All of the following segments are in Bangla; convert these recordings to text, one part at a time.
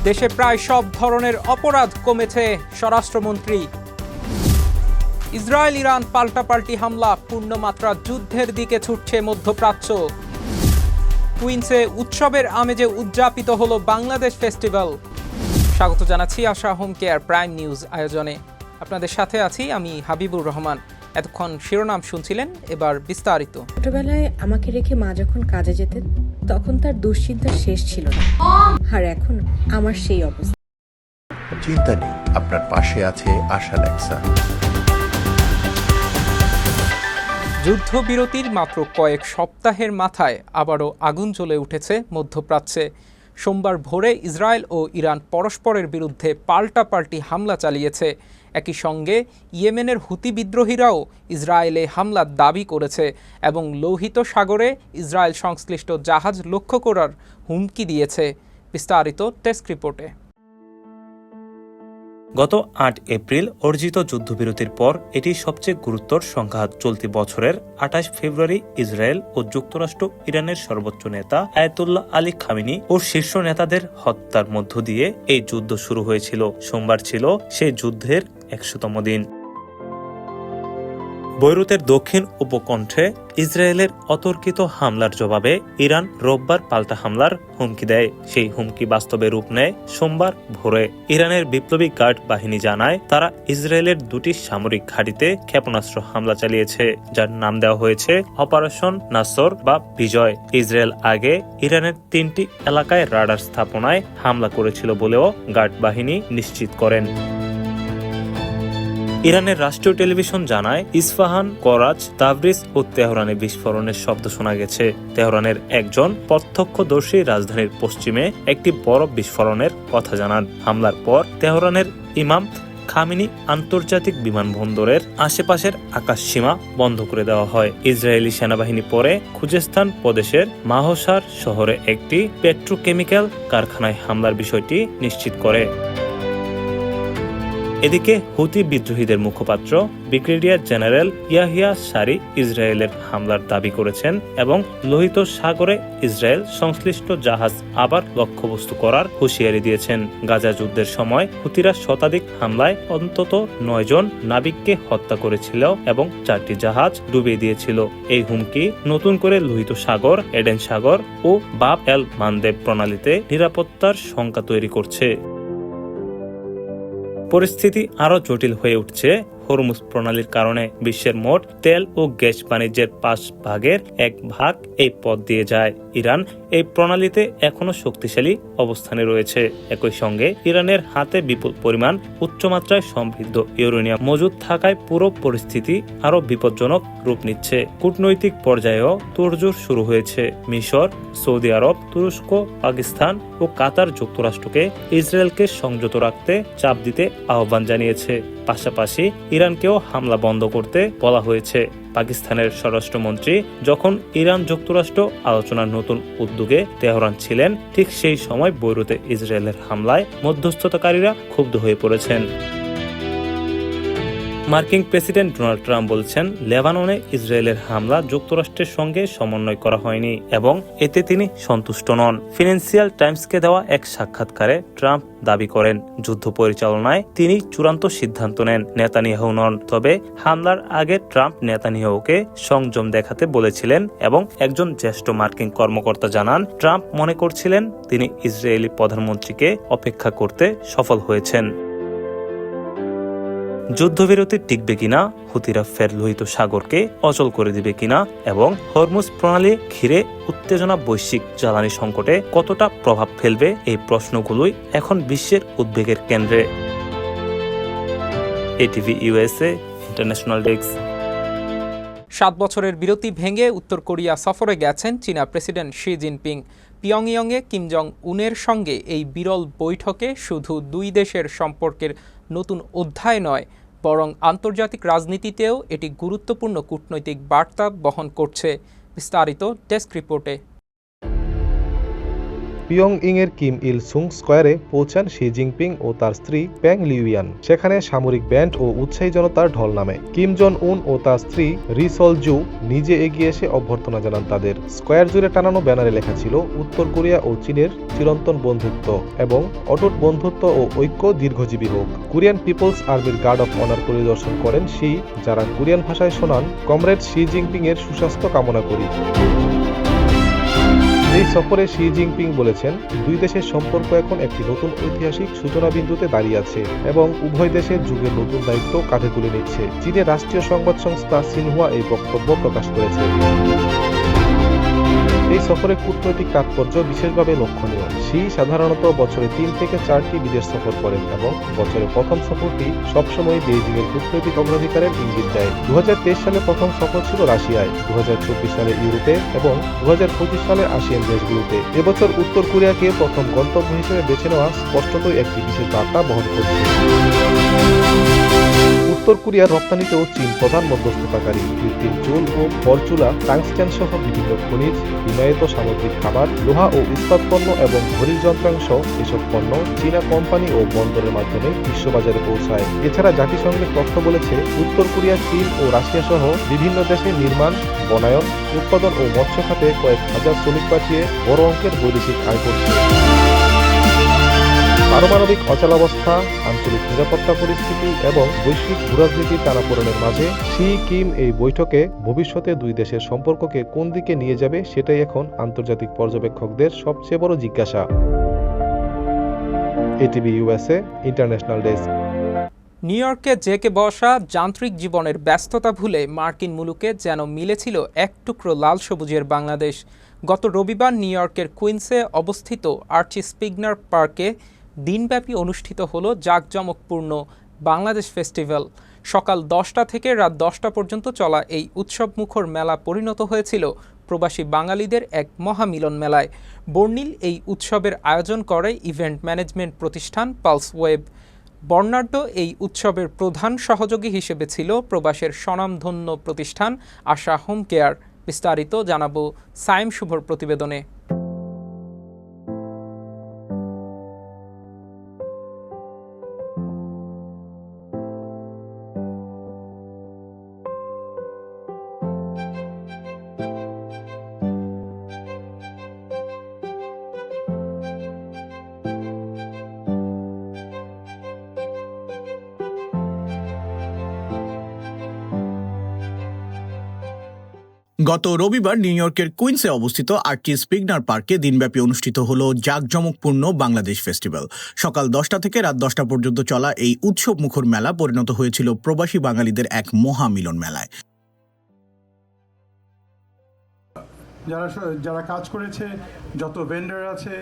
দেশে প্রায় সব ধরনের অপরাধ কমেছে স্বরাষ্ট্রমন্ত্রী। ইসরায়েল ইরান পাল্টাপাল্টি হামলা, পূর্ণমাত্রা যুদ্ধের দিকে ছুটছে মধ্যপ্রাচ্য। কুইন্সে উৎসবের আমেজে উদযাপিত হলো বাংলাদেশ ফেস্টিভ্যাল। স্বাগত জানাচ্ছি আশা হোম কেয়ার প্রাইম নিউজ আয়োজনে। আপনাদের সাথে আছি আমি হাবিবুর রহমান। এতক্ষণ শিরোনাম শুনছিলেন, এবার বিস্তারিত। ছোটবেলায় আমাকে রেখে মা যখন কাজে যেতেন তখন তার দুশ্চিন্তা শেষ ছিল না, আর এখন আমার সেই অবস্থা। চিন্তা নেই, আপনার পাশে আছে আশা লেক্সা। যুদ্ধবিরতির মাত্র কয়েক সপ্তাহের মাথায় আবারও আগুন জ্বলে উঠেছে মধ্যপ্রাচ্যে। সোমবার ভোরে ইসরায়েল ও ইরান পরস্পরের বিরুদ্ধে পাল্টাপাল্টি হামলা চালিয়েছে। একই সঙ্গে ইয়েমেনের হুতি বিদ্রোহীরাও ইসরায়েলে হামলার দাবি করেছে এবং লোহিত সাগরে ইসরায়েল সংশ্লিষ্ট জাহাজ লক্ষ্য করার হুমকি দিয়েছে। বিস্তারিত ডেস্ক রিপোর্টে। গত ৮ এপ্রিল অর্জিত যুদ্ধবিরতির পর এটি সবচেয়ে গুরুতর সংঘাত। চলতি বছরের ২৮ ফেব্রুয়ারি ইসরায়েল ও যুক্তরাষ্ট্র ইরানের সর্বোচ্চ নেতা আয়াতুল্লাহ আলী খামেনি ও শীর্ষ নেতাদের হত্যার মধ্য দিয়ে এই যুদ্ধ শুরু হয়েছিল। সোমবার ছিল সেই যুদ্ধের ১০০তম দিন। বৈরুতের দক্ষিণ উপকণ্ঠে ইসরায়েলের অতর্কিত হামলার জবাবে ইরান রোববার পাল্টা হামলার হুমকি দেয়। সেই হুমকি বাস্তবে রূপ নেয় সোমবার ভোরে। ইরানের বিপ্লবী গার্ড বাহিনী জানায় তারা ইসরায়েলের দুটি সামরিক ঘাঁটিতে ক্ষেপণাস্ত্র হামলা চালিয়েছে, যার নাম দেওয়া হয়েছে অপারেশন নাসর বা বিজয়। ইসরায়েল আগে ইরানের ৩টি এলাকায় রাডার স্থাপনায় হামলা করেছিল বলেও গার্ড বাহিনী নিশ্চিত করেন। ইরানের রাষ্ট্রীয় টেলিভিশন জানায় ইস্পাহান, করাচ, তাবরিজ ও তেহরানে বিস্ফোরণের শব্দ শোনা গেছে। তেহরানের একজন প্রত্যক্ষদর্শী রাজধানীর পশ্চিমে একটি বড় বিস্ফোরণের কথা জানান। হামলার পর তেহরানের ইমাম খামেনি আন্তর্জাতিক বিমানবন্দরের আশেপাশের আকাশসীমা বন্ধ করে দেওয়া হয়। ইসরায়েলি সেনাবাহিনী পরে খুজেস্তান প্রদেশের মাহসার শহরে একটি পেট্রোকেমিক্যাল কারখানায় হামলার বিষয়টি নিশ্চিত করে। এদিকে হুতি বিদ্রোহীদের মুখপাত্র ব্রিগেডিয়ার জেনারেল ইয়াহিয়া সারি ইসরায়েলের হামলার দাবি করেছেন এবং লোহিত সাগরে ইসরায়েল সংশ্লিষ্ট জাহাজ আবার লক্ষ্যবস্তু করার হুঁশিয়ারি দিয়েছেন। গাজা যুদ্ধের সময় হুতিরা শতাধিক হামলায় অন্তত ৯ জন নাবিককে হত্যা করেছিল এবং ৪টি জাহাজ ডুবিয়ে দিয়েছিল। এই হুমকি নতুন করে লোহিত সাগর, এডেন সাগর ও বাব এল মানদেব প্রণালীতে নিরাপত্তার শঙ্কা তৈরি করছে। পরিস্থিতি আরো জটিল হয়ে উঠছে হরমুজ প্রণালীর কারণে। বিশ্বের মোট তেল ও গ্যাস বাণিজ্যের ৫ ভাগের ১ ভাগ এই পথ দিয়ে যায়। ইরান এই প্রণালীতে এখনো শক্তিশালী অবস্থানে রয়েছে। একই সঙ্গে ইরানের হাতে বিপুল পরিমাণ উচ্চমাত্রায় সমৃদ্ধ ইউরেনিয়াম মজুদ থাকায় পুরো পরিস্থিতি আরো বিপজ্জনক রূপ নিচ্ছে। কূটনৈতিক পর্যায়েও তোড়জোড় শুরু হয়েছে। মিশর, সৌদি আরব, তুরস্ক, পাকিস্তান ও কাতার যুক্তরাষ্ট্রকে ইসরায়েলকে সংযত রাখতে চাপ দিতে আহ্বান জানিয়েছে। পাশাপাশি ইরানকেও হামলা বন্ধ করতে বলা হয়েছে। পাকিস্তানের স্বরাষ্ট্রমন্ত্রী যখন ইরান যুক্তরাষ্ট্র আলোচনার নতুন উদ্যোগে তেহরান ছিলেন, ঠিক সেই সময় বৈরুতে ইসরায়েলের হামলায় মধ্যস্থতাকারীরা ক্ষুব্ধ হয়ে পড়েছেন। মার্কিন প্রেসিডেন্ট ডোনাল্ড ট্রাম্প বলছেন লেবাননে ইসরায়েলের হামলা যুক্তরাষ্ট্রের সঙ্গে সমন্বয় করা হয়নি এবং এতে তিনি সন্তুষ্ট নন। ফিনান্সিয়াল টাইমসকে দেওয়া এক সাক্ষাৎকারে ট্রাম্প দাবি করেন যুদ্ধ পরিচালনায় তিনি চূড়ান্ত সিদ্ধান্ত নেন, নেতানিয়াহু নন। তবে হামলার আগে ট্রাম্প নেতানিয়াহুকে সংযম দেখাতে বলেছিলেন এবং একজন জ্যেষ্ঠ মার্কিন কর্মকর্তা জানান ট্রাম্প মনে করছিলেন তিনি ইসরায়েলি প্রধানমন্ত্রীকে অপেক্ষা করতে সফল হয়েছেন। যুদ্ধবিরতি টিকবে কিনা, হুতিরা ফের লোহিত সাগরকে অচল করে দিবে কিনা এবং হরমুজ প্রণালী ঘিরে উত্তেজনা বৈশ্বিক জ্বালানি সংকটে কতটা প্রভাব ফেলবে, এই প্রশ্নগুলোই এখন বিশ্বের উদ্বেগের কেন্দ্রে। ATV USA international desk. ৭ বছরের বিরতি ভেঙে উত্তর কোরিয়া সফরে গেছেন চীনা প্রেসিডেন্ট শি জিনপিং। পিয়ংইয়ংয়ে কিম জং উনের সঙ্গে এই বিরল বৈঠকে শুধু দুই দেশের সম্পর্কের নতুন অধ্যায় নয়, বরং আন্তর্জাতিক রাজনীতিতেও এটি গুরুত্বপূর্ণ কূটনৈতিক বার্তা বহন করছে। বিস্তারিত ডেস্ক রিপোর্টে। পিয়ংইংয়ের কিম ইল সুং স্কয়ারে পৌঁছান শি জিনপিং ও তার স্ত্রী প্যাং লিউয়ান। সেখানে সামরিক ব্যান্ড ও উৎসাহী জনতার ঢল নামে। কিম জন উন ও তার স্ত্রী রি সল জু নিজে এগিয়ে এসে অভ্যর্থনা জানান তাদের। স্কয়ার জুড়ে টানানো ব্যানারে লেখা ছিল উত্তর কোরিয়া ও চীনের চিরন্তন বন্ধুত্ব এবং অটুট বন্ধুত্ব ও ঐক্য দীর্ঘজীবী হোক। কোরিয়ান পিপলস আর্মির গার্ড অফ অনার পরিদর্শন করেন শি, যারা কোরিয়ান ভাষায় শোনান, কমরেড শি জিনপিং এর সুস্বাস্থ্য কামনা করি। এই সফরে শি জিনপিং বলেছেন, দুই দেশের সম্পর্ক এখন একটি নতুন ঐতিহাসিক সূচনা বিন্দুতে দাঁড়িয়ে আছে এবং উভয় দেশের যুগের নতুন দায়িত্ব কাঁধে তুলে নিচ্ছে। চীনের রাষ্ট্রীয় সংবাদ সংস্থা সিনহুয়া এই বক্তব্য প্রকাশ করেছে। এই সফরের কূটনৈতিক তাৎপর্য বিশেষভাবে লক্ষণীয়। শি সাধারণত বছরে 3 থেকে 4টি বিদেশ সফর করেন এবং বছরের প্রথম সফরটি সবসময় বেইজিং এর কূটনৈতিক অগ্রাধিকারের ইঙ্গিত দেয়। 2023 সালে প্রথম সফর ছিল রাশিয়ায়, 2024 সালে ইউরোপে এবং 2025 সালে আসিয়ান দেশগুলোতে। এবছর উত্তর কোরিয়াকে প্রথম গন্তব্য হিসেবে বেছে নেওয়া স্পষ্টতই একটি বিশেষ বার্তা বহন করছে। উত্তর কোরিয়ার রপ্তানিতেও চীন প্রধান মধ্যস্থতাকারী। কৃত্রিম চুল ও ফলচুলা, টাংস্টেন সহ বিভিন্ন খনিজ, হিমায়িত সামুদ্রিক খাবার, লোহা ও ইস্পাত পণ্য এবং ঘড়ির যন্ত্রাংশ, এসব পণ্য চীনা কোম্পানি ও বন্দরের মাধ্যমে বিশ্ববাজারে পৌঁছায়। এছাড়া জাতিসংঘের তথ্য বলেছে, উত্তর কোরিয়া, চীন ও রাশিয়া সহ বিভিন্ন দেশে নির্মাণ, বনায়ন, উৎপাদন ও মৎস্য খাতে কয়েক হাজার শ্রমিক পাঠিয়ে বড় অঙ্কের বৈদেশিক আয় করছে। পারমাণবিক অচলাবস্থা, আঞ্চলিক নিরাপত্তা পরিস্থিতি এবং বৈশ্বিক ভূরাজনীতির টানাপোড়েনের মাঝে শি কিম এই বৈঠকে ভবিষ্যতে দুই দেশের সম্পর্ককে কোন দিকে নিয়ে যাবে সেটাই এখন আন্তর্জাতিক পর্যবেক্ষকদের সবচেয়ে বড় জিজ্ঞাসা। ATV USA international desk. New ইয়র্কে জেকে বসা যান্ত্রিক জীবনের ব্যস্ততা ভুলে মার্কিন মুলুকে যেন মিলেছিল এক টুকরো লাল সবুজের বাংলাদেশ। গত রবিবার নিউ ইয়র্কের কুইন্সে অবস্থিত আর্চি স্পিগনার পার্কে দিনব্যাপী অনুষ্ঠিত হলো জাঁকজমকপূর্ণ বাংলাদেশ ফেস্টিভ্যাল। সকাল 10টা থেকে রাত 10টা পর্যন্ত চলা এই উৎসবমুখর মেলা পরিণত হয়েছিল প্রবাসী বাঙালিদের এক মহামিলন মেলায়। বর্ণিল এই উৎসবের আয়োজন করে ইভেন্ট ম্যানেজমেন্ট প্রতিষ্ঠান পালস ওয়েব। বর্ণাঢ্য এই উৎসবের প্রধান সহযোগী হিসেবে ছিল প্রবাসের স্বনামধন্য প্রতিষ্ঠান আশা হোম কেয়ার। বিস্তারিত জানাবো সাইম শুভর প্রতিবেদনে। গত রবিবার নিউ ইয়র্কের কুইন্সে অবস্থিত আর্চি স্পিগনার পার্কে দিনব্যাপী অনুষ্ঠিত হল জাঁকজমকপূর্ণ বাংলাদেশ ফেস্টিভ্যাল। সকাল 10টা থেকে রাত 10টা পর্যন্ত চলা এই উৎসব মুখর মেলা পরিণত হয়েছিল প্রবাসী বাঙালিদের এক মহামিলন মেলায়। যারা কাজ করেছে, যত ভেন্ডার আছে,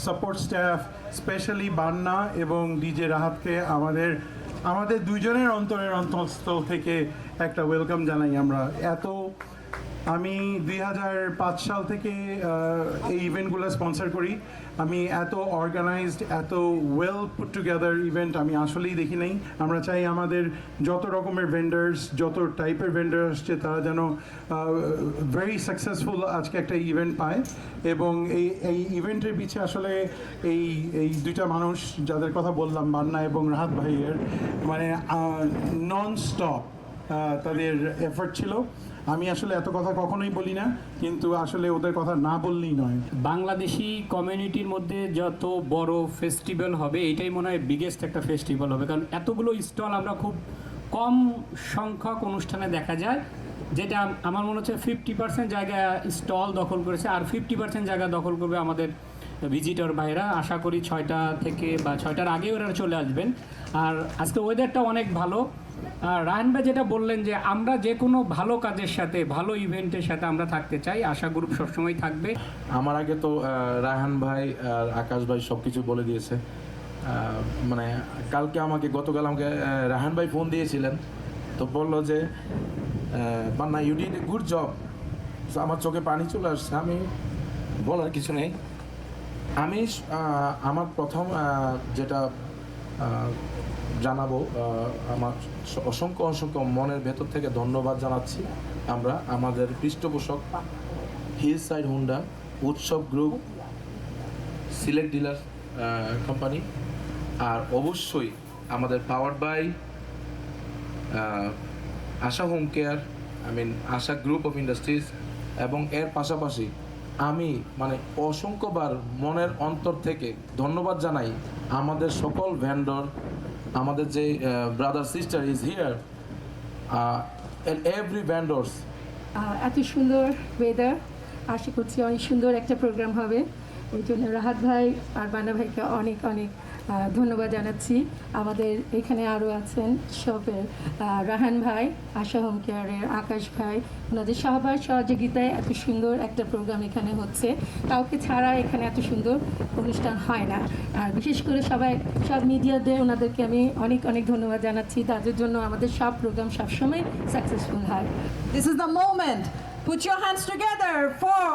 সাপোর্ট স্টাফ, স্পেশালি বান্না এবং ডিজে রাহাতকে আমাদের দুইজনের অন্তরের অন্তঃস্থল থেকে একটা ওয়েলকাম জানাই। আমি 2005 সাল থেকে এই ইভেন্টগুলো স্পন্সর করি। আমি এত অর্গানাইজড, এত ওয়েল পুট টুগেদার ইভেন্ট আমি আসলেই দেখি নাই। আমরা চাই আমাদের যত রকমের ভেন্ডার্স, যত টাইপের ভেন্ডার আসছে, তারা যেন ভেরি সাকসেসফুল আজকে একটা ইভেন্ট পায়। এবং এই ইভেন্টের পিছিয়ে আসলে এই দুইটা মানুষ যাদের কথা বললাম, বান্না এবং রাহাত ভাইয়ের, মানে নন স্টপ তাদের এফর্ট ছিল। আমি আসলে এত কথা কখনোই বলি না, কিন্তু আসলে ওদের কথা না বললেই নয়। বাংলাদেশি কমিউনিটির মধ্যে যত বড় ফেস্টিভ্যাল হবে, এটাই মনে হয় বিগেস্ট একটা ফেস্টিভ্যাল হবে, কারণ এতগুলো স্টল আমরা খুব কম সংখ্যক অনুষ্ঠানে দেখা যায়, যেটা আমার মনে হচ্ছে 50% জায়গা স্টল দখল করেছে, আর 50% জায়গা দখল করবে আমাদের ভিজিটর ভাইরা। আশা করি 6টা থেকে বা 6টার আগে ওরা চলে আসবেন। আর আজকে ওয়েদারটা অনেক ভালো। রায়হান ভাই যেটা বললেন যে আমরা যে কোনো ভালো কাজের সাথে, ভালো ইভেন্টের সাথে আমরা থাকতে চাই, আশা গ্রুপ সবসময় থাকবে। আমার আগে তো রায়হান ভাই আর আকাশ ভাই সব কিছু বলে দিয়েছে। মানে গতকাল আমাকে রায়হান ভাই ফোন দিয়েছিলেন, তো বললো যে Banna you did a good job. আমার চোখে পানি চলে আসছে, আমি বলার কিছু নেই। আমি আমার প্রথম যেটা জানাবো, আমার অসংখ্য মনের ভেতর থেকে ধন্যবাদ জানাচ্ছি আমরা আমাদের পৃষ্ঠপোষক hill side Honda, Utsab group, select dealer company, আর অবশ্যই আমাদের powered by Asha home care, Asha group of industries, এবং এর পাশাপাশি আমি অসংখ্যবার মনের অন্তর থেকে ধন্যবাদ জানাই আমাদের সকল ভেন্ডর, আমাদের যে brother sister is here and every vendors. এত সুন্দর ওয়েদার, আশা করছি অনেক সুন্দর একটা প্রোগ্রাম হবে। এই জন্য রাহাত ভাই আর বান্না ভাইকে অনেক অনেক ধন্যবাদ জানাচ্ছি। আমাদের এখানে আরও আছেন শপের রাহান ভাই, আশা হোম কেয়ারের আকাশ ভাই, ওনাদের সবার সহযোগিতায় এত সুন্দর একটা প্রোগ্রাম এখানে হচ্ছে। কাউকে ছাড়া এখানে এত সুন্দর অনুষ্ঠান হয় না। আর বিশেষ করে সব মিডিয়াদের ওনাদেরকে আমি অনেক অনেক ধন্যবাদ জানাচ্ছি। তাদের জন্য আমাদের সব প্রোগ্রাম সবসময় সাকসেসফুল হয়। This is the moment. Put your hands together for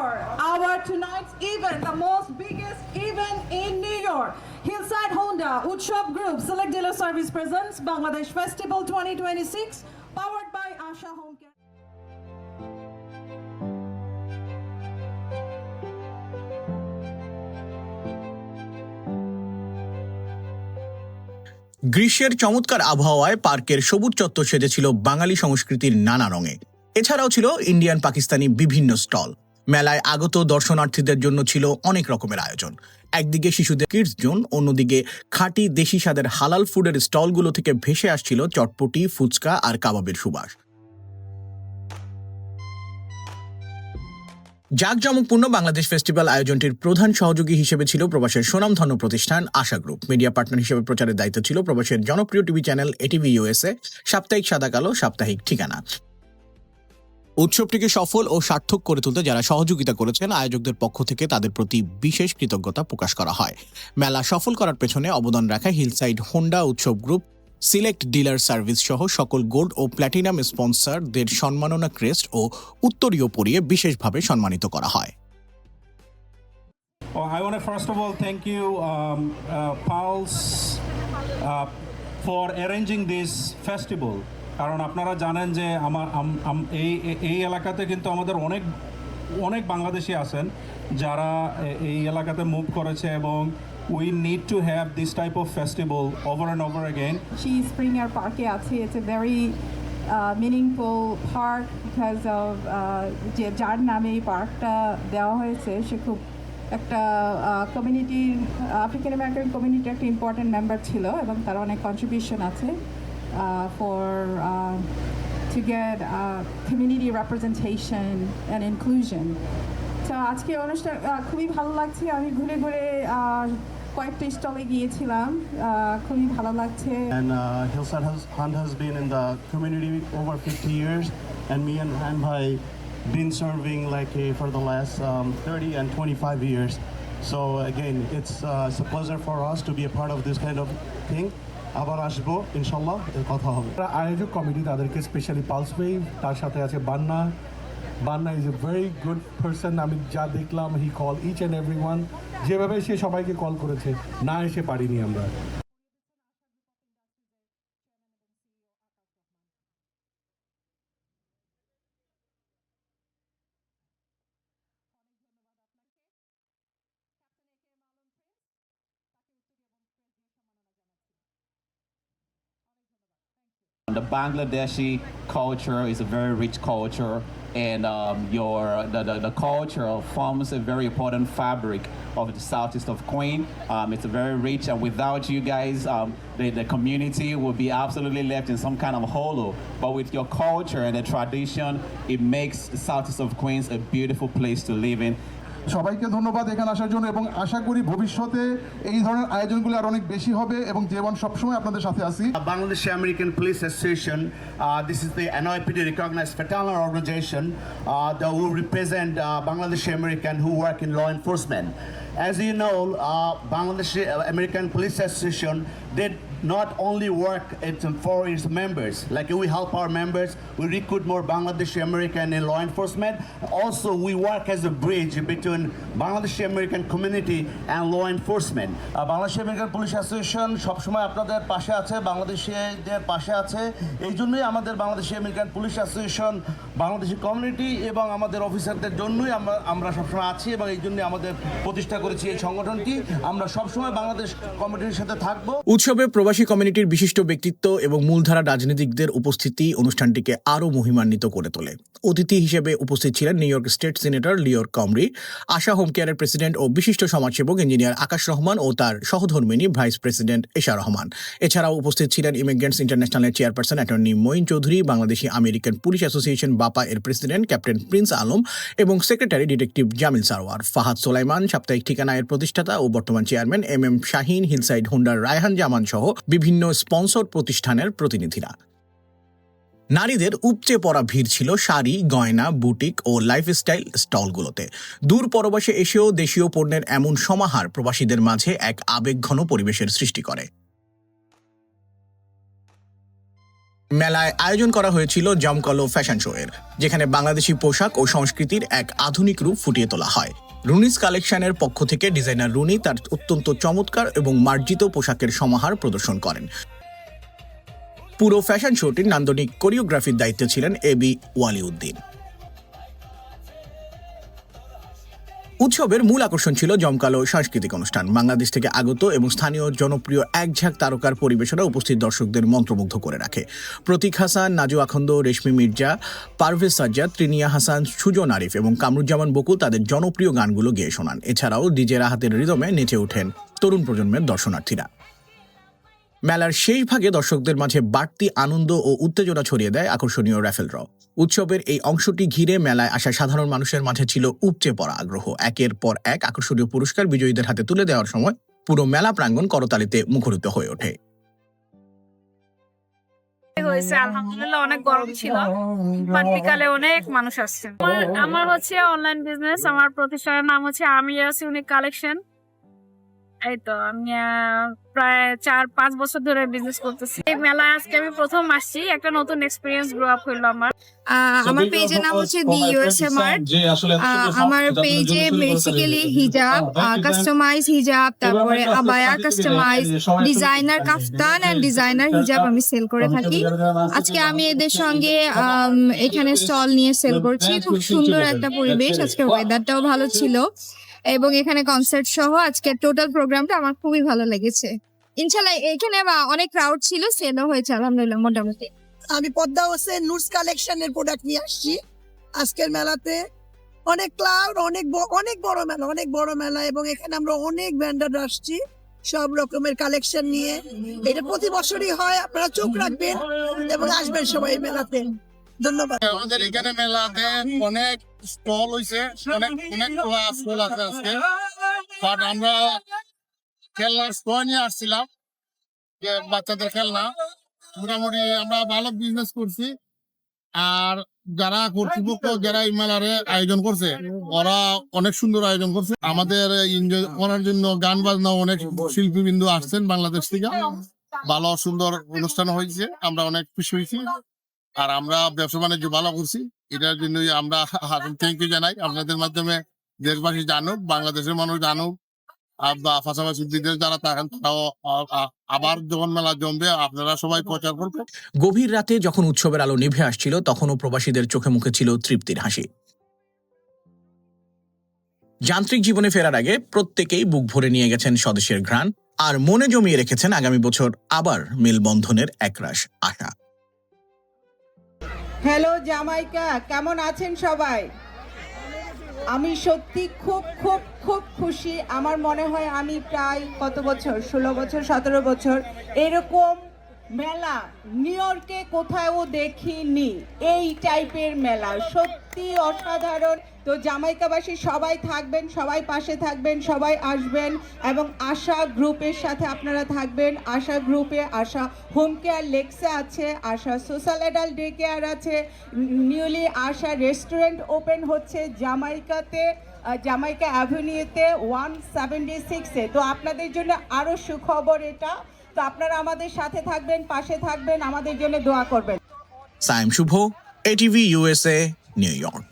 our tonight's event, the most biggest event in New York. Hillside Honda Utshab Group Select Dealer Service presents Bangladesh Festival 2026, powered by Asha Home Care. গ্রীষ্মের চমৎকার আবহাওয়ায় পার্কের সবুজ চত্বর সেজেছিল বাঙালি সংস্কৃতির নানা রঙে। এছাড়াও ছিল ইন্ডিয়ান পাকিস্তানি বিভিন্ন স্টল। মেলায় আগত দর্শনার্থীদের জন্য ছিল অনেক রকমের আয়োজন। একদিকে শিশুদের কিডস জোন, অন্যদিকে খাঁটি দেশি স্বাদের হালাল ফুডের স্টলগুলো থেকে ভেসে আসছিল চটপটি, ফুচকা আর কাবাবের সুবাস। জাঁকজমকপূর্ণ বাংলাদেশ ফেস্টিভ্যাল আয়োজনটির প্রধান সহযোগী হিসেবে ছিল প্রবাসের সুনামধন্য প্রতিষ্ঠান আশা গ্রুপ। মিডিয়া পার্টনার হিসেবে প্রচারের দায়িত্ব ছিল প্রবাসের জনপ্রিয় টিভি চ্যানেল এটিভি ইউএসএ, সাপ্তাহিক সাদা কালো, সাপ্তাহিক ঠিকানা। উৎসবটিকে সফল ও সার্থক করে তুলতে যারা সহযোগিতা করেছেন, আয়োজকদের পক্ষ থেকে তাদের প্রতি বিশেষ কৃতজ্ঞতা প্রকাশ করা হয়। মেলা সফল করার পেছনে অবদান রাখায় হিলসাইড হোন্ডা উৎসব গ্রুপ, সিলেক্ট ডিলার সার্ভিস সহ সকল গোল্ড ও প্ল্যাটিনাম স্পন্সরদের সম্মাননা ক্রেস্ট ও উত্তরীয় পরিয়ে বিশেষভাবে সম্মানিত করা হয়। I want to first of all thank you, Pulse, for arranging this festival. কারণ আপনারা জানেন যে এই এলাকাতে কিন্তু আমাদের অনেক বাংলাদেশি আছেন যারা এই এলাকাতে মুভ করেছে, এবং we need to have this type of festival over and over again. Springer Park আছে, it's a very meaningful park because of যে যার নামে এই পার্কটা দেওয়া হয়েছে সে খুব একটা কমিউনিটির, আফ্রিকান আমেরিকান কমিউনিটির একটা ইম্পর্টেন্ট মেম্বার ছিল, এবং তার অনেক কন্ট্রিবিউশন আছে to get community representation and inclusion. তো আজকে অনুষ্ঠান খুবই ভালো লাগছে। আমি ঘুরে ঘুরে কয়েকটা স্টলে গিয়েছিলাম, খুবই ভালো লাগছে। And Hillside Hunt has been in the community over 50 years, and me and Han Bhai been serving for the last 30 and 25 years. So again, it's a pleasure for us to be a part of this kind of thing. আবার আসবো ইনশাল্লাহ, কথা হবে। আয়োজক কমিটি তাদেরকে স্পেশালি পালস ওয়েভ, তার সাথে আছে Banna is a very good person. আমি যা দেখলাম, he call each and every one, যেভাবে সে সবাইকে কল করেছে, না এসে পারিনি আমরা। The Bangladeshi culture is a very rich culture, and the culture forms a very important fabric of the southeast of Queen. It's very rich, and without you guys, the community will be absolutely left in some kind of hollow. But with your culture and the tradition, it makes the southeast of Queens a beautiful place to live in. সবাইকে ধন্যবাদ এখানে আসার জন্য, এবং আশা করি ভবিষ্যতে এই ধরনের আয়োজনগুলো আর অনেক বেশি হবে, এবং যেমন সবসময় আপনাদের সাথে আছি। Bangladesh American Police Association, this is the NOIPD recognized fraternal organization that will represent Bangladesh American who work in law enforcement. As you know, Bangladesh American Police Association did not only work for its members, like we help our members, we recruit more Bangladeshi American in law enforcement. Also, we work as a bridge between Bangladeshi American community and law enforcement. Bangladesh American police association সবসময় আপনাদের পাশে আছে, বাংলাদেশিদের পাশে আছে। এই জন্যই আমাদের Bangladesh American police association Bangladeshi community এবং আমাদের অফিসারদের জন্যই আমরা সবসময় আছি এবং এই জন্য আমাদের প্রতিষ্ঠা করেছি এই সংগঠনটি। আমরা সবসময় বাংলাদেশ কমিউনিটির সাথে থাকব। উৎসবে প্রবাসী কমিউনিটির বিশিষ্ট ব্যক্তিত্ব এবং মূলধারা রাজনীতিকদের উপস্থিতি অনুষ্ঠানটিকে আরও মহিমান্বিত করে তোলে। অতিথি হিসেবে উপস্থিত ছিলেন নিউ ইয়র্ক স্টেট সিনেটর লিওর কমরি, আশা হোম কেয়ারের প্রেসিডেন্ট ও বিশিষ্ট সমাজসেবক ইঞ্জিনিয়ার আকাশ রহমান ও তার সহধর্মিণী ভাইস প্রেসিডেন্ট এশা রহমান। এছাড়াও উপস্থিত ছিলেন ইমিগ্রেন্টস ইন্টারন্যাশনালের chairperson attorney Moin Chowdhury, Bangladeshi American police association BAPA এর প্রেসিডেন্ট ক্যাপ্টেন প্রিন্স আলম এবং সেক্রেটারি ডিটেকটিভ জামিল সারোয়ার, ফাহাদ সোলাইমান, সাপ্তাহিক ঠিকানা এর প্রতিষ্ঠাতা ও বর্তমান চেয়ারম্যান এম শাহিন, হিলসাইড হোন্ডার রায়হান জামান সহ বিভিন্ন স্পন্সর প্রতিষ্ঠানের প্রতিনিধিরা। নারীদের উপচে পড়া ভিড় ছিল শাড়ি, গয়না, বুটিক ও লাইফস্টাইল স্টলগুলোতে। দূর পরবাসে এসেও দেশীয় পণ্যের এমন সমাহার প্রবাসীদের মাঝে এক আবেগঘন পরিবেশের সৃষ্টি করে। মেলায় আয়োজন করা হয়েছিল জমকালো ফ্যাশন শো এর, যেখানে বাংলাদেশি পোশাক ও সংস্কৃতির এক আধুনিক রূপ ফুটিয়ে তোলা হয়। রুনিস কালেকশনের পক্ষ থেকে ডিজাইনার রুনি তার অত্যন্ত চমৎকার এবং মার্জিত পোশাকের সমাহার প্রদর্শন করেন। পুরো ফ্যাশন শোটির নান্দনিক কোরিওগ্রাফির দায়িত্বে ছিলেন এবি ওয়ালিউদ্দিন। উৎসবের মূল আকর্ষণ ছিল জমকালো সাংস্কৃতিক অনুষ্ঠান। বাংলাদেশ থেকে আগত এবং স্থানীয় জনপ্রিয় একঝাঁক তারকার পরিবেশনা উপস্থিত দর্শকদের মন্ত্রমুগ্ধ করে রাখে। প্রতীক হাসান, নাজু আখন্দ, রেশমি মির্জা, পারভেজ সাজ্জাদ, ত্রিনিয়া হাসান, সুজন আরিফ এবং কামরুজ্জামান বকুল তাদের জনপ্রিয় গানগুলো গেয়ে শোনান। এছাড়াও ডিজে রাহাতের রিদমে নেচে ওঠেন তরুণ প্রজন্মের দর্শনার্থীরা। মেলার শেষ ভাগে দর্শকদের মাঝে বাড়তি আনন্দ ও উত্তেজনা ছড়িয়ে দেয় আকর্ষণীয় র্যাফেল ড্র। উৎসবের এই অংশটি ঘিরে মেলায় আসা সাধারণ মানুষের মাঝে ছিল উপচে পড়া আগ্রহ। একের পর এক আকর্ষণীয় পুরস্কার বিজয়ীদের হাতে তুলে দেওয়ার সময় পুরো মেলা প্রাঙ্গণ করতালিতে মুখরিত হয়ে ওঠে। আলহামদুলিল্লাহ অনেক গরম ছিল, বাট বিকালে অনেক মানুষ আসছে। আমার হচ্ছে অনলাইন বিজনেস, আমার প্রতিষ্ঠানের নাম হচ্ছে আমিরাস ইউনিক কালেকশন। এই তো আমি প্রায় 4-5 বছর ধরে বিজনেস করতেছি। এই মেলায় আজকে আমি প্রথম আসছি, একটা নতুন এক্সপিরিয়েন্স গ্রো আপ হইলো আমার। আমার পেজের নাম হচ্ছে দি ইউএসএ মার্ট। আমার পেজে বেসিক্যালি হিজাব, কাস্টমাইজ হিজাব, তারপরে আবায়া কাস্টমাইজ, ডিজাইনার কাফতান এন্ড ডিজাইনার হিজাব আমি সেল করে থাকি। আজকে আমি এদের সঙ্গে এখানে স্টল নিয়ে সেল করছি। খুব সুন্দর একটা পরিবেশ, আজকে ওয়েদারটাও ভালো ছিল এবং এখানে কনসার্ট সহ আজকে টোটাল প্রোগ্রামটা আমার খুবই ভালো লেগেছে। ইনশাআল্লাহ এখানে অনেক ক্রাউড ছিল, সেলও হয়েছে আলহামদুলিল্লাহ মোটামুটি। আমি পদ্মা হোসেন নুরস কালেকশনের প্রোডাক্ট নিয়ে আসছি আজকের মেলাতে। অনেক ক্লাউড, অনেক বড় মেলা এবং এখানে আমরা অনেক ভেন্ডার আসছি সব রকমের কালেকশন নিয়ে। এটা প্রতি বছরই হয়, আপনারা চোখ রাখবেন এবং আসবেন সবাই মেলাতে। ধন্যবাদ। আমাদের এখানে মেলাতে অনেক স্টল হয়েছে, অনেক স্টল আছে আজকে। বাট আমরা খেলনার স্টল নিয়ে আসছিলাম, যে বাচ্চাদের খেলনা। মোটামুটি আমরা ভালো বিজনেস করছি। আর যারা কর্তৃপক্ষ যারা এই মেলার আয়োজন করছে, ওরা অনেক সুন্দর আয়োজন করছে। আমাদের এনজয় করার জন্য গান বাজনা অনেক শিল্পীবৃন্দ আসছেন বাংলাদেশ থেকে। ভালো সুন্দর অনুষ্ঠান হয়েছে, আমরা অনেক খুশি হয়েছি। আর আমরা ব্যবসা বাণিজ্য ভালো করছি, এটার জন্যই আমরা থ্যাংক ইউ জানাই। আপনাদের মাধ্যমে দেশবাসী জানুক, বাংলাদেশের মানুষ জানুক, পাশাপাশি বিদেশ যারা থাকেন তারাও আবার যখন মেলা জমবে আপনারা সবাই প্রচার করবেন। গভীর রাতে যখন উৎসবের আলো নিভে আসছিল, তখনও প্রবাসীদের চোখে মুখে ছিল তৃপ্তির হাসি। যান্ত্রিক জীবনে ফেরার আগে প্রত্যেকেই বুক ভরে নিয়ে গেছেন স্বদেশের ঘ্রাণ আর মনে জমিয়ে রেখেছেন আগামী বছর আবার মেলবন্ধনের একরাশ আশা। হ্যালো জামাইকা, কেমন আছেন সবাই? আমি সত্যি খুব খুব খুব খুশি। আমার মনে হয় আমি প্রায় কত বছর, 16 বছর 17 বছর এরকম মেলা নিউ ইয়র্কে কোথাও দেখিনি। এই টাইপের মেলা সত্যি অসাধারণ। তো জামাইকাবাসী সবাই থাকবেন, সবাই পাশে থাকবেন, সবাই আসবেন এবং আশা গ্রুপের সাথে আপনারা থাকবেন। আশা গ্রুপে আশা হোম কেয়ার লেক্সে আছে, আশা সোশ্যাল অ্যাডাল্ট ডে কেয়ার আছে, নিউলি আশা রেস্টুরেন্ট ওপেন হচ্ছে জামাইকাতে, জামাইকা অ্যাভিনিউতে 176-এ। তো আপনাদের জন্য আরও সুখবর এটা। তো আপনারা আমাদের সাথে থাকবেন, পাশে থাকবেন, আমাদের জন্য দোয়া করবেন। সাইম শুভ, এটিভি ইউএসএ, নিউ ইয়র্ক।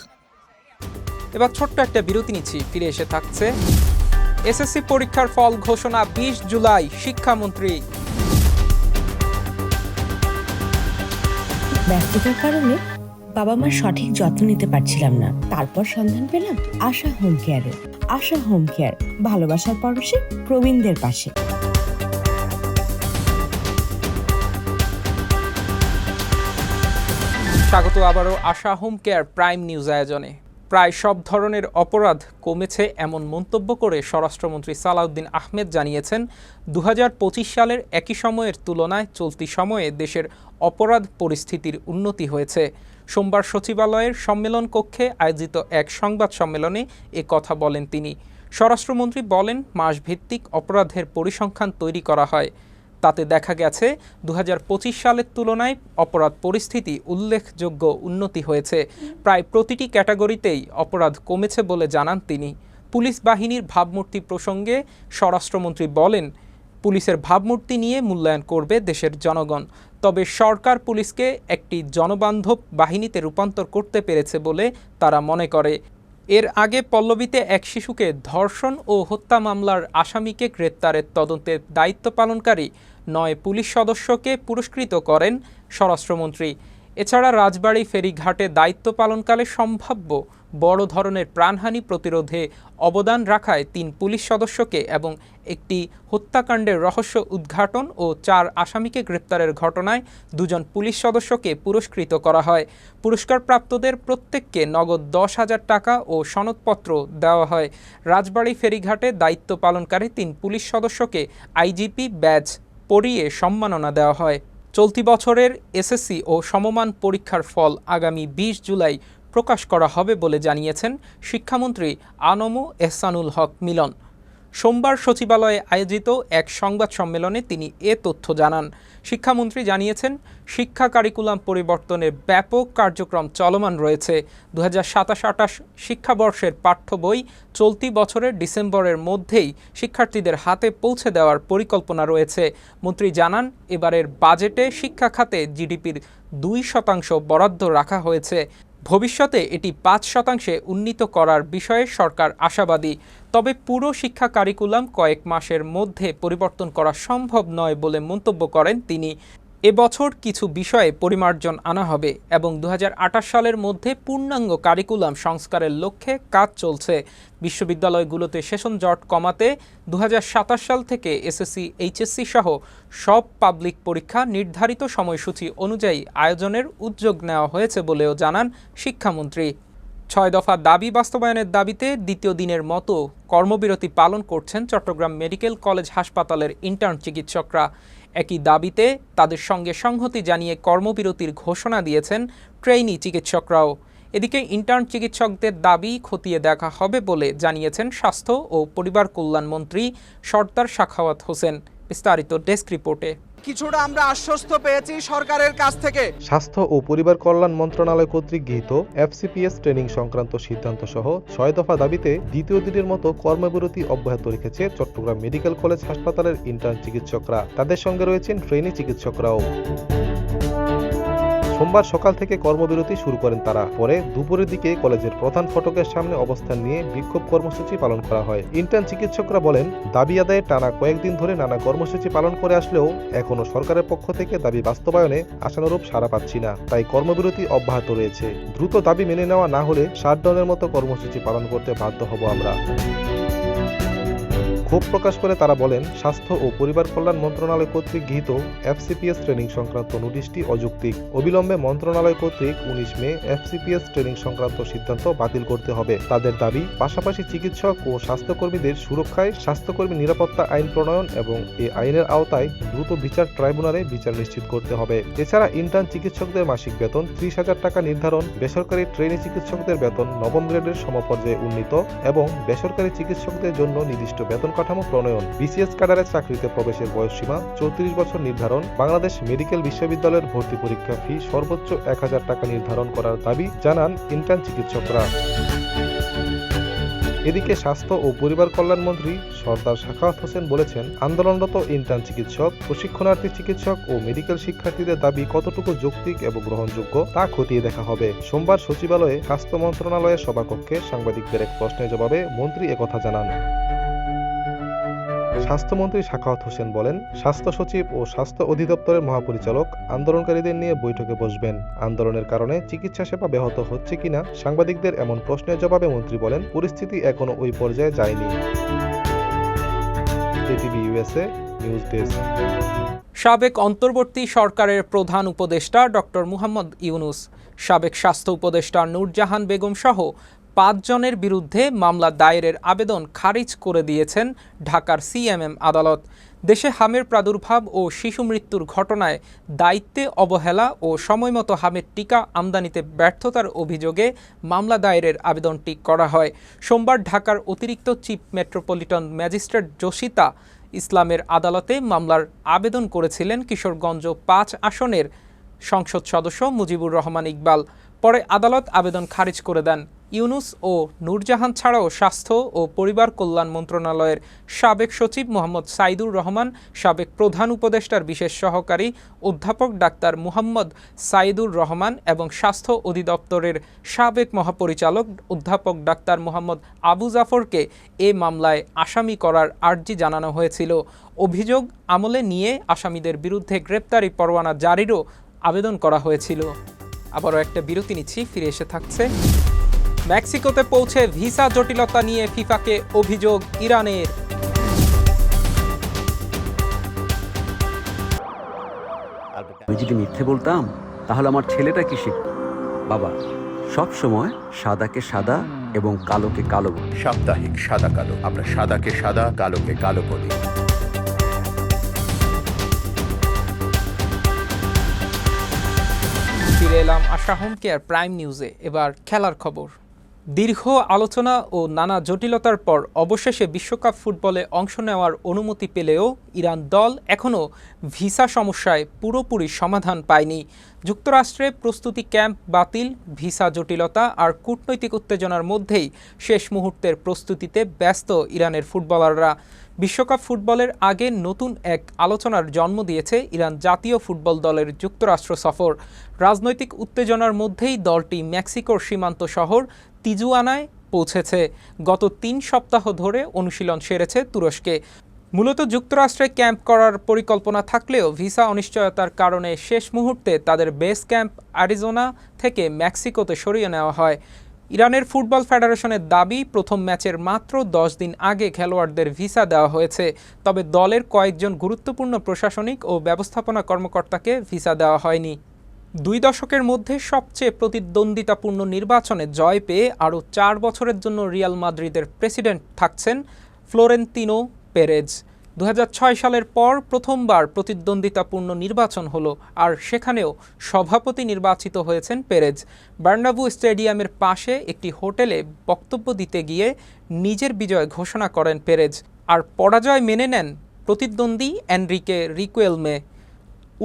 এবার ছোট্ট একটা বিরতি নিচ্ছি, ফিরে এসে থাকছে এসএসসি পরীক্ষার ফল ঘোষণা 20 জুলাই। শিক্ষামন্ত্রী ব্যস্ততার কারণে বাবা মার সঠিক যত্ন নিতে পারছিলাম না, তারপর সন্ধান পেলাম আশা হোম কেয়ারে। আশা হোম কেয়ার, ভালোবাসার পরশে প্রবীণদের পাশে। স্বাগত আবারও আশা হোম কেয়ার প্রাইম নিউজ আয়োজনে। প্রায় সব ধরনের অপরাধ কমেছে এমন মন্তব্য করে স্বরাষ্ট্রমন্ত্রী সালাউদ্দিন আহমেদ জানিয়েছেন 2025 সালের একই সময়ের তুলনায় চলতি সময়ে দেশের অপরাধ পরিস্থিতির উন্নতি হয়েছে। সোমবার সচিবালয়ের সম্মেলন কক্ষে আয়োজিত এক সংবাদ সম্মেলনে এ কথা বলেন তিনি। স্বরাষ্ট্রমন্ত্রী বলেন, মাসভিত্তিক অপরাধের পরিসংখ্যান তৈরি করা হয়, তাতে দেখা গেছে 2025 সালের তুলনায় অপরাধ পরিস্থিতি উল্লেখযোগ্য উন্নতি হয়েছে। প্রায় প্রতিটি ক্যাটাগরিতেই অপরাধ কমেছে বলে জানান তিনি। পুলিশ বাহিনীর ভাবমূর্তি প্রসঙ্গে স্বরাষ্ট্রমন্ত্রী বলেন, পুলিশের ভাবমূর্তি নিয়ে মূল্যায়ন করবে দেশের জনগণ, তবে সরকার পুলিশকে একটি জনবান্ধব বাহিনীতে রূপান্তর করতে পেরেছে বলে তারা মনে করে। এর আগে পল্লবীতে এক শিশুকে ধর্ষণ ও হত্যা মামলার আসামিকে গ্রেপ্তারের তদন্তের দায়িত্ব পালনকারী 9 পুলিশ সদস্যকে পুরস্কৃত করেন স্বরাষ্ট্রমন্ত্রী। এছাড়া রাজবাড়ী ফেরিঘাটে দায়িত্ব পালনকালে সম্ভাব্য বড় ধরনের প্রাণহানি প্রতিরোধে অবদান রাখায় 3 পুলিশ সদস্যকে এবং একটি হত্যাকাণ্ডের রহস্য উদ্ঘাটন ও 4 আসামিকে গ্রেপ্তারের ঘটনায় 2 জন পুলিশ সদস্যকে পুরস্কৃত করা হয়। পুরস্কারপ্রাপ্তদের প্রত্যেককে নগদ 10,000 টাকা ও সনদপত্র দেওয়া হয়। রাজবাড়ী ফেরিঘাটে দায়িত্ব পালনকারী 3 পুলিশ সদস্যকে আইজিপি ব্যাজ পরিয়ে সম্মাননা দেওয়া হয়। চলতি বছরের এসএসসি ও সমমান পরীক্ষার ফল আগামী 20 জুলাই প্রকাশ করা হবে বলে জানিয়েছেন শিক্ষামন্ত্রী আনম এহসানুল হক মিলন। সোমবার সচিবালয়ে আয়োজিত এক সংবাদ সম্মেলনে তিনি এ তথ্য জানান। শিক্ষামন্ত্রী জানিয়েছেন, শিক্ষা কারিকুলাম পরিবর্তনের ব্যাপক কার্যক্রম চলমান রয়েছে। 2027-28 শিক্ষাবর্ষের পাঠ্য বই চলতি বছরের ডিসেম্বরের মধ্যেই শিক্ষার্থীদের হাতে পৌঁছে দেওয়ার পরিকল্পনা রয়েছে। মন্ত্রী জানান, এবারের বাজেটে শিক্ষা খাতে জিডিপির 2% বরাদ্দ রাখা হয়েছে। ভবিষ্যতে এটি 5% উন্নীত করার বিষয়ে সরকার আশাবাদী। তবে পুরো শিক্ষা কারিকুলাম কয়েক মাসের মধ্যে পরিবর্তন করা সম্ভব নয় বলে মন্তব্য করেন তিনি। এবছর কিছু বিষয়ে পরিমার্জন আনা হবে এবং 2028 সালের মধ্যে পূর্ণাঙ্গ কারিকুলাম সংস্কারের লক্ষ্যে কাজ চলছে। বিশ্ববিদ্যালয়গুলোতে সেশন জট কমাতে 2027 সাল থেকে এসএসসি, এইচএসসি সহ সব পাবলিক পরীক্ষা নির্ধারিত সময়সূচি অনুযায়ী আয়োজনের উদ্যোগ নেওয়া হয়েছে বলেও জানান শিক্ষামন্ত্রী। 6 দফা দাবি বাস্তবায়নের দাবিতে দ্বিতীয় দিনের মতো কর্মবিরতি পালন করছেন চট্টগ্রাম মেডিকেল কলেজ হাসপাতালের ইন্টার্ন চিকিৎসকরা। একই দাবিতে তাদের সঙ্গে সংহতি জানিয়ে কর্মবিরতির ঘোষণা দিয়েছেন ট্রেইনি চিকিৎসকরাও। এদিকে ইন্টার্ন চিকিৎসকদের দাবি খতিয়ে দেখা হবে বলে জানিয়েছেন স্বাস্থ্য ও পরিবার কল্যাণ মন্ত্রী সরদার সাখাওয়াত হোসেন। বিস্তারিত ডেস্ক রিপোর্টে। কিছুটা আমরা আশ্বস্ত পেয়েছি সরকারের কাছ থেকে। স্বাস্থ্য ও পরিবার কল্যাণ মন্ত্রণালয় কর্তৃক গৃহীত এফসিপিএস ট্রেনিং সংক্রান্ত সিদ্ধান্ত সহ 6 দফা দাবিতে দ্বিতীয় দিনের মতো কর্মবিরতি অব্যাহত রেখেছে চট্টগ্রাম মেডিকেল কলেজ হাসপাতালের ইন্টার্ন চিকিৎসকরা। তাদের সঙ্গে রয়েছেন ট্রেনি চিকিৎসকরাও। সোমবার সকাল থেকে কর্মবিরতি শুরু করেন তারা। পরে দুপুরের দিকে কলেজের প্রধান ফটকের সামনে অবস্থান নিয়ে বিক্ষোভ কর্মসূচি পালন করা হয়। ইন্টার্ন চিকিৎসকরা বলেন, দাবি আদায়ে টানা কয়েকদিন ধরে নানা কর্মসূচি পালন করে আসলেও এখনো সরকারের পক্ষ থেকে দাবি বাস্তবায়নে আশানুরূপ সাড়া পাচ্ছি না, তাই কর্মবিরতি অব্যাহত রয়েছে। দ্রুত দাবি মেনে নেওয়া না হলে শাটডাউনের মতো কর্মসূচি পালন করতে বাধ্য হব আমরা। ক্ষোভ প্রকাশ করে তারা বলেন, স্বাস্থ্য ও পরিবার কল্যাণ মন্ত্রণালয় কর্তৃক গৃহীত এফসিপিএস ট্রেনিং সংক্রান্ত নোটিশটি অযৌক্তিক। অবিলম্বে মন্ত্রণালয় কর্তৃক 19 মে এফসিপিএস ট্রেনিং সংক্রান্ত সিদ্ধান্ত বাতিল করতে হবে। তাদের দাবি, পাশাপাশি চিকিৎসক ও স্বাস্থ্যকর্মীদের সুরক্ষায় স্বাস্থ্যকর্মী নিরাপত্তা আইন প্রণয়ন এবং এই আইনের আওতায় দ্রুত বিচার ট্রাইব্যুনালে বিচার নিশ্চিত করতে হবে। এছাড়া ইন্টার্ন চিকিৎসকদের মাসিক বেতন 30,000 টাকা নির্ধারণ, বেসরকারি ট্রেনি চিকিৎসকদের বেতন নবম গ্রেডের সমপর্যায়ে উন্নীত এবং বেসরকারি চিকিৎসকদের জন্য নির্দিষ্ট বেতন কাঠামো প্রণয়ন, বিসিএস ক্যাডারের চাকরিতে প্রবেশের বয়সসীমা 34 বছর নির্ধারণ, বাংলাদেশ মেডিকেল বিশ্ববিদ্যালয়ের ভর্তি পরীক্ষা ফি সর্বোচ্চ 1,000 টাকা নির্ধারণ করার দাবি জানান ইন্টার্ন চিকিৎসকরা। এদিকে স্বাস্থ্য ও পরিবার কল্যাণ মন্ত্রী সরদার সাখাওয়াত হোসেন বলেছেন, আন্দোলনরত ইন্টার্ন চিকিৎসক, প্রশিক্ষণার্থী চিকিৎসক ও মেডিকেল শিক্ষার্থীদের দাবি কতটুকু যৌক্তিক এবং গ্রহণযোগ্য তা খতিয়ে দেখা হবে। সোমবার সচিবালয়ে স্বাস্থ্য মন্ত্রণালয়ের সভাকক্ষে সাংবাদিকদের এক প্রশ্নের জবাবে মন্ত্রী একথা জানান। স্বাস্থ্যমন্ত্রী সাখাওয়াত হোসেন বলেন, স্বাস্থ্য সচিব ও স্বাস্থ্য অধিদপ্তরের মহাপরিচালক আন্দোলনকারীদের নিয়ে বৈঠকে বসবেন। আন্দোলনের কারণে চিকিৎসা সেবা ব্যাহত হচ্ছে কিনা সাংবাদিকদের এমন প্রশ্নের জবাবে মন্ত্রী বলেন, পরিস্থিতি এখনো ওই পর্যায়ে যায়নি। ATV USA news desk. সাবেক অন্তর্বর্তী সরকারের প্রধান উপদেষ্টা ডক্টর মুহাম্মদ ইউনুস, সাবেক স্বাস্থ্য উপদেষ্টা নূরজাহান বেগম সহ 5 জনের বিরুদ্ধে মামলা দায়েরের আবেদন খারিজ করে দিয়েছেন ঢাকার সিএমএম আদালত। দেশে হামের প্রাদুর্ভাব ও শিশু মৃত্যুর ঘটনায় দায়িত্বে অবহেলা ও সময়মতো হামের টিকা আমদানিতে ব্যর্থতার অভিযোগে মামলা দায়েরের আবেদনটি করা হয়। সোমবার ঢাকার অতিরিক্ত চিফ মেট্রোপলিটন ম্যাজিস্ট্রেট জসিতা ইসলামের আদালতে মামলার আবেদন করেছিলেন কিশোরগঞ্জ 5 আসনের সংসদ সদস্য মুজিবুর রহমান ইকবাল। পরে আদালত আবেদন খারিজ করে দেন। ইউনুস ও নূরজাহান ছাড়াও স্বাস্থ্য ও পরিবার কল্যাণ মন্ত্রণালয়ের সাবেক সচিব মোহাম্মদ সাইদুর রহমান, সাবেক প্রধান উপদেষ্টার বিশেষ সহকারী অধ্যাপক ডাক্তার মুহাম্মদ সাইদুর রহমান এবং স্বাস্থ্য অধিদপ্তরের সাবেক মহাপরিচালক অধ্যাপক ডাক্তার মুহাম্মদ আবু জাফরকে এ মামলায় আসামি করার আর্জি জানানো হয়েছিল। অভিযোগ আমলে নিয়ে আসামিদের বিরুদ্ধে গ্রেপ্তারি পরোয়ানা জারিরও আবেদন করা হয়েছিল। আবারও একটা বিরতি নিচ্ছি, ফিরে এসে থাকছে। মেক্সিকোতে পৌঁছে ভিসা জটিলতা নিয়ে ফিফাকে অভিযোগ ইরানের। আমি যদি মিথ্যে বলতাম তাহলে আমার ছেলেটা কি শিখত? বাবা, সব সময় সাদাকে সাদা এবং কালোকে কালো। সাপ্তাহিক সাদা কালো, আমরা সাদাকে সাদা, কালোকে কালো বলি। ফিরে এলাম আশা হোম কেয়ার প্রাইম নিউজে। এবার খেলার খবর। দীর্ঘ আলোচনা ও নানা জটিলতার পর অবশেষে বিশ্বকাপ ফুটবলে অংশ নেওয়ার অনুমতি পেলেও ইরান দল এখনও ভিসা সমস্যায় পুরোপুরি সমাধান পায়নি। যুক্তরাষ্ট্রে প্রস্তুতি ক্যাম্প বাতিল, ভিসা জটিলতা আর কূটনৈতিক উত্তেজনার মধ্যেই শেষ মুহূর্তের প্রস্তুতিতে ব্যস্ত ইরানের ফুটবলাররা। বিশ্বকাপ ফুটবলের আগে নতুন এক আলোচনার জন্ম দিয়েছে ইরান জাতীয় ফুটবল দলের যুক্তরাষ্ট্র সফর। রাজনৈতিক উত্তেজনার মধ্যেই দলটি মেক্সিকোর সীমান্ত শহর তিজুয়ানায় পৌঁছেছে। গত 3 সপ্তাহ ধরে অনুশীলন সেরেছে তুরস্কে। মূলত যুক্তরাষ্ট্রে ক্যাম্প করার পরিকল্পনা থাকলেও ভিসা অনিশ্চয়তার কারণে শেষ মুহূর্তে তাদের বেস ক্যাম্প অ্যারিজোনা থেকে মেক্সিকোতে সরিয়ে নেওয়া হয়। ইরানের ফুটবল ফেডারেশনের দাবি, প্রথম ম্যাচের মাত্র 10 দিন আগে খেলোয়াড়দের ভিসা দেওয়া হয়েছে। তবে দলের কয়েকজন গুরুত্বপূর্ণ প্রশাসনিক ও ব্যবস্থাপনা কর্মকর্তাকে ভিসা দেওয়া হয়নি। 2 দশকের মধ্যে সবচেয়ে প্রতিদ্বন্দ্বিতাপূর্ণ নির্বাচনে জয় পেয়ে আরও 4 বছরের জন্য রিয়াল মাদ্রিদের প্রেসিডেন্ট থাকছেন ফ্লোরেন্তিনো পেরেজ। 2006 সালের পর প্রথমবার প্রতিদ্বন্দ্বিতাপূর্ণ নির্বাচন হলো, আর সেখানেও সভাপতি নির্বাচিত হয়েছেন পেরেজ। বার্নাব্যু স্টেডিয়ামের পাশে একটি হোটেলে বক্তব্য দিতে গিয়ে নিজের বিজয় ঘোষণা করেন পেরেজ, আর পরাজয় মেনে নেন প্রতিদ্বন্দ্বী এনরিকে রিকুয়েলমে।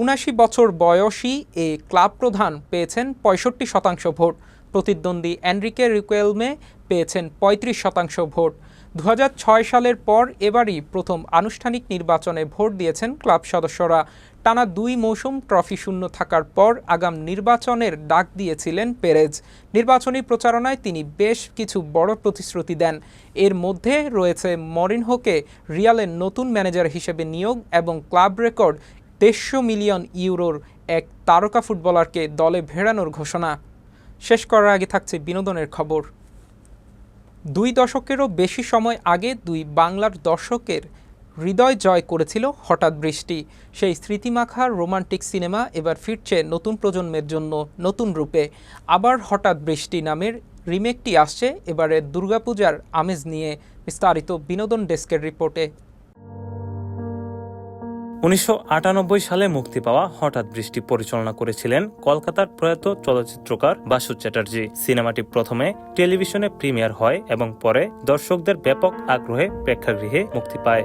79 বছর বয়সী এই ক্লাব প্রধান পেয়েছেন 65% ভোট। প্রতিদ্বন্দ্বী এনরিকে রিকুয়েলমে পেয়েছেন 35% ভোট। 2006 সালের পর এবারই প্রথম আনুষ্ঠানিক নির্বাচনে ভোট দিয়েছেন ক্লাব সদস্যরা। টানা 2 মৌসুম ট্রফি শূন্য থাকার পর আগাম নির্বাচনের ডাক দিয়েছিলেন পেরেজ। নির্বাচনী প্রচারণায় তিনি বেশ কিছু বড় প্রতিশ্রুতি দেন। এর মধ্যে রয়েছে মরিনহোকে রিয়ালের নতুন ম্যানেজার হিসেবে নিয়োগ এবং ক্লাব রেকর্ড 150 মিলিয়ন ইউরোর এক তারকা ফুটবলারকে দলে ভেড়ানোর ঘোষণা। শেষ করার আগে থাকছে বিনোদনের খবর। 2 দশকেরও বেশি সময় আগে 2 বাংলার দর্শকের হৃদয় জয় করেছিল হঠাৎ বৃষ্টি। সেই স্মৃতিমাখা রোমান্টিক সিনেমা এবার ফিরছে নতুন প্রজন্মের জন্য নতুন রূপে। আবার হঠাৎ বৃষ্টি নামের রিমেকটি আসছে এবারে দুর্গাপূজার আমেজ নিয়ে। বিস্তারিত বিনোদন ডেস্কের রিপোর্টে। 1998 সালে মুক্তি পাওয়া হঠাৎ বৃষ্টি পরিচালনা করেছিলেন কলকাতার প্রয়াত চলচ্চিত্রকার বাসু চ্যাটার্জি। সিনেমাটি প্রথমে টেলিভিশনে প্রিমিয়ার হয় এবং পরে দর্শকদের ব্যাপক আগ্রহে প্রেক্ষাগৃহে মুক্তি পায়।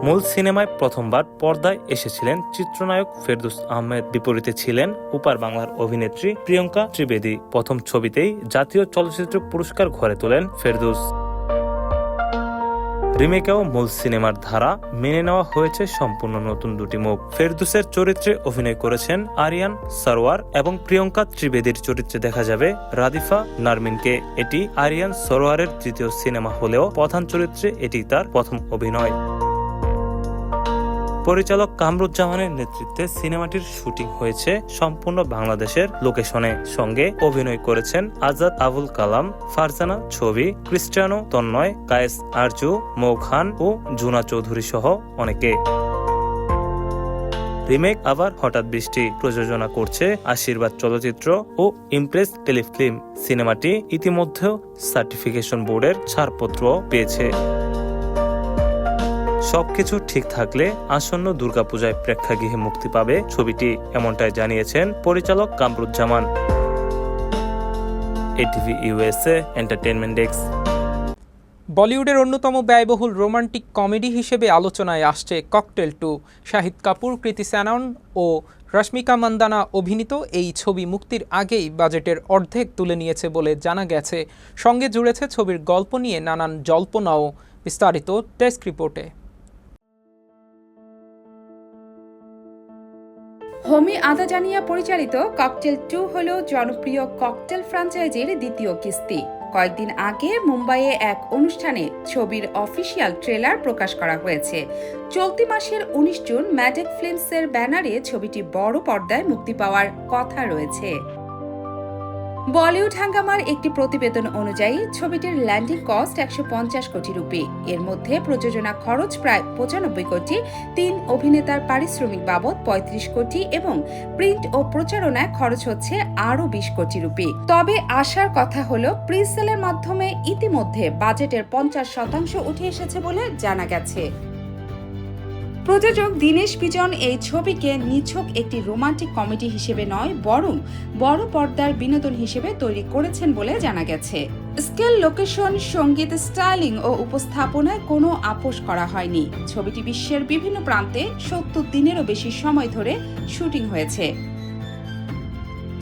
মূল সিনেমায় প্রথমবার পর্দায় এসেছিলেন চিত্রনায়ক ফেরদৌস আহমেদ, বিপরীতে ছিলেন উপার বাংলার অভিনেত্রী প্রিয়ঙ্কা ত্রিবেদী। প্রথম ছবিতেই জাতীয় চলচ্চিত্র পুরস্কার ঘরে তোলেন ফেরদৌস। রিমেকেও মূল সিনেমার ধারা মেনে নেওয়া হয়েছে সম্পূর্ণ নতুন দুটি মুখ। ফেরদৌসের চরিত্রে অভিনয় করেছেন আরিয়ান সরোয়ার এবং প্রিয়ঙ্কা ত্রিবেদীর চরিত্রে দেখা যাবে রাদিফা নারমিনকে। এটি আরিয়ান সরোয়ারের তৃতীয় সিনেমা হলেও প্রধান চরিত্রে এটি তার প্রথম অভিনয়। পরিচালক কামরুজ্জামানের নেতৃত্বে সিনেমাটির শুটিং হয়েছে সম্পূর্ণ বাংলাদেশের লোকেশনে। সঙ্গে অভিনয় করেছেন আজাদ আবুল কালাম, ফারজানা ছবি, ক্রিস্টিয়ানো তন্ময়, কায়েস আরজু, মৌ খান ও জুনা চৌধুরী সহ অনেকে। রিমেক আবার হঠাৎ বৃষ্টি প্রযোজনা করছে আশীর্বাদ চলচ্চিত্র ও ইমপ্রেস টেলিফিল্ম। সিনেমাটি ইতিমধ্যে সার্টিফিকেশন বোর্ডের ছাড়পত্র পেয়েছে। সবকিছু ঠিক থাকলে আসন্ন দুর্গাপূজায় প্রেক্ষাগৃহে মুক্তি পাবে ছবিটি, এমনটাই জানিয়েছেন পরিচালক Kamruzzaman. ATV USA entertainment desk. বলিউডের অন্যতম ব্যয়বহুল রোমান্টিক কমেডি হিসেবে আলোচনায় আসছে ককটেল 2। শাহিদ কাপুর, কৃতি স্যানন ও রশ্মিকা মান্দানা অভিনীত এই ছবি মুক্তির আগেই বাজেটের অর্ধেক তুলে নিয়েছে বলে জানা গেছে। সঙ্গে জুড়েছে ছবির গল্প নিয়ে নানান জল্পনাও। বিস্তারিত ডেস্ক রিপোর্টে। হোমি আদাজানিয়া পরিচালিত ককটেল 2 হল জনপ্রিয় ককটেল ফ্র্যাঞ্চাইজির দ্বিতীয় কিস্তি। কয়েকদিন আগে মুম্বাইয়ে এক অনুষ্ঠানে ছবির অফিসিয়াল ট্রেলার প্রকাশ করা হয়েছে। চলতি মাসের 19 জুন ম্যাডেক ফিল্মসের ব্যানারে ছবিটি বড় পর্দায় মুক্তি পাওয়ার কথা রয়েছে। বলিউড হাঙ্গামার একটি প্রতিবেদন অনুযায়ী ছবিটির ল্যান্ডিং কস্ট 150 কোটি রুপি। এর মধ্যে প্রযোজনা খরচ প্রায় 95 কোটি, 3 অভিনেতার পারিশ্রমিক বাবদ 35 কোটি এবং প্রিন্ট ও প্রচারণায় খরচ হচ্ছে আরও 20 কোটি রুপি। তবে আশার কথা হলো প্রিসেলের মাধ্যমে ইতিমধ্যে বাজেটের 50% উঠে এসেছে বলে জানা গেছে। প্রযোজক দীনেশ বিজন এই ছবিকে নিছক একটি রোমান্টিক কমেডি হিসেবে নয়, বরং বড় পর্দার বিনোদন হিসেবে তৈরি করেছেন বলে জানা গেছে। স্কেল, লোকেশন, সঙ্গীত, স্টাইলিং ও উপস্থাপনায় কোনো আপোষ করা হয়নি। ছবিটি বিশ্বের বিভিন্ন প্রান্তে 70 দিনেরও বেশি সময় ধরে শুটিং হয়েছে।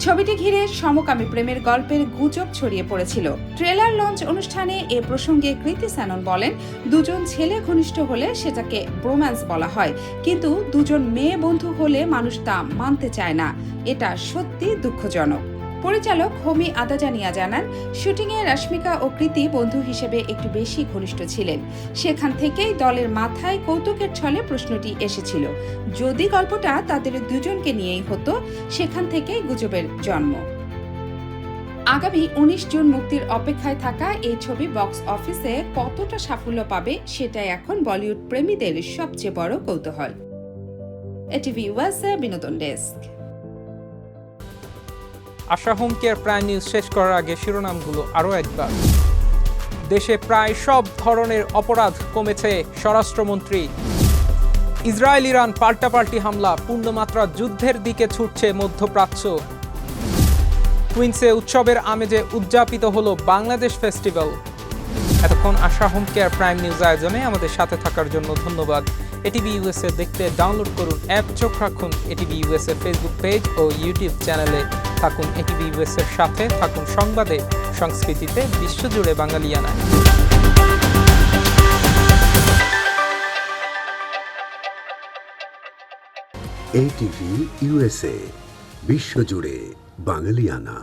ছবিটি ঘিরে সমকামী প্রেমের গল্পের গুজব ছড়িয়ে পড়েছিল। ট্রেলার লঞ্চ অনুষ্ঠানে এ প্রসঙ্গে কৃতি স্যানন বলেন, দুজন ছেলে ঘনিষ্ঠ হলে সেটাকে ব্রোম্যান্স বলা হয়, কিন্তু দুজন মেয়ে বন্ধু হলে মানুষ তা মানতে চায় না। এটা সত্যি দুঃখজনক। পরিচালক হোমি আদাজানিয়া জানান, শুটিংয়ে রশ্মিকা ও কৃতি বন্ধু হিসেবে একটু বেশি ঘনিষ্ঠ ছিলেন। সেখান থেকেই দলের মাথায় কৌতুকের ছলে প্রশ্নটি এসেছিল, যদি গল্পটা তাদের দুজনকে নিয়েই হতো। সেখান থেকেই গুজবের জন্ম। আগামী 19 জুন মুক্তির অপেক্ষায় থাকা এই ছবি বক্স অফিসে কতটা সাফল্য পাবে সেটাই এখন বলিউড প্রেমীদের সবচেয়ে বড় কৌতূহল। এটিভি ইউএসএ বিনোদন ডেস্ক। আশা হোম কেয়ার প্রাইম নিউজ শেষ করার আগে শিরোনামগুলো আরও একবার। দেশে প্রায় সব ধরনের অপরাধ কমেছে, স্বরাষ্ট্রমন্ত্রী। ইসরায়েল ইরান পাল্টাপাল্টি হামলা, পূর্ণমাত্রা যুদ্ধের দিকে ছুটছে মধ্যপ্রাচ্য। কুইন্সে উৎসবের আমেজে উদযাপিত হলো বাংলাদেশ ফেস্টিভ্যাল। এতক্ষণ আশা হোম কেয়ার প্রাইম নিউজ আয়োজনে আমাদের সাথে থাকার জন্য ধন্যবাদ। এটিভি ইউএসএ দেখতে ডাউনলোড করুন অ্যাপ, চোখ রাখুন এটিভি ইউএসএ ফেসবুক পেজ ও ইউটিউব চ্যানেলে। থাকুন এটিভি ইউএসএর সাথে, থাকুন সংবাদে, সংস্কৃতিতে, বিশ্বজুড়ে বাঙালিয়ানায়। এটিভি ইউএসএ, বিশ্বজুড়ে বাঙালিয়ানা।